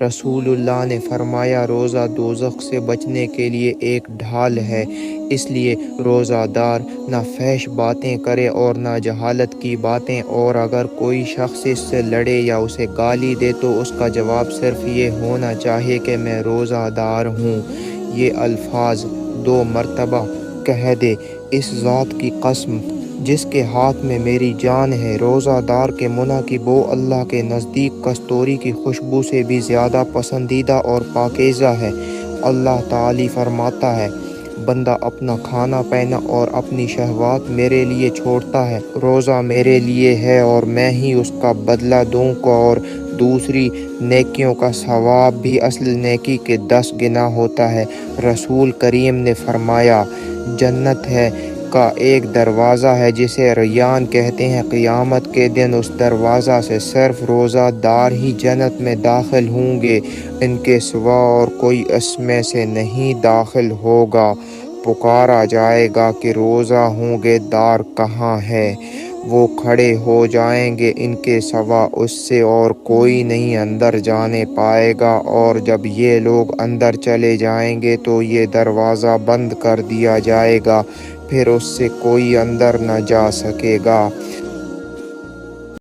رسول اللہ نے فرمایا روزہ دوزخ سے بچنے کے لیے ایک ڈھال ہے، اس لیے روزہ دار نہ فحش باتیں کرے اور نہ جہالت کی باتیں، اور اگر کوئی شخص اس سے لڑے یا اسے گالی دے تو اس کا جواب صرف یہ ہونا چاہیے کہ میں روزہ دار ہوں۔ یہ الفاظ 2 مرتبہ کہہ دے۔ اس ذات کی قسم جس کے ہاتھ میں میری جان ہے، روزہ دار کے منہ کی بو اللہ کے نزدیک کستوری کی خوشبو سے بھی زیادہ پسندیدہ اور پاکیزہ ہے۔ اللہ تعالی فرماتا ہے، بندہ اپنا کھانا پینا اور اپنی شہوات میرے لیے چھوڑتا ہے، روزہ میرے لیے ہے اور میں ہی اس کا بدلہ دوں گا، اور دوسری نیکیوں کا ثواب بھی اصل نیکی کے 10 گنا ہوتا ہے۔ رسول کریم نے فرمایا، جنت ہے کا ایک دروازہ ہے جسے ریان کہتے ہیں، قیامت کے دن اس دروازہ سے صرف روزہ دار ہی جنت میں داخل ہوں گے، ان کے سوا اور کوئی اس میں سے نہیں داخل ہوگا۔ پکارا جائے گا کہ روزہ ہوں گے دار کہاں ہے؟ وہ کھڑے ہو جائیں گے، ان کے سوا اس سے اور کوئی نہیں اندر جانے پائے گا، اور جب یہ لوگ اندر چلے جائیں گے تو یہ دروازہ بند کر دیا جائے گا، پھر اس سے کوئی اندر نہ جا سکے گا۔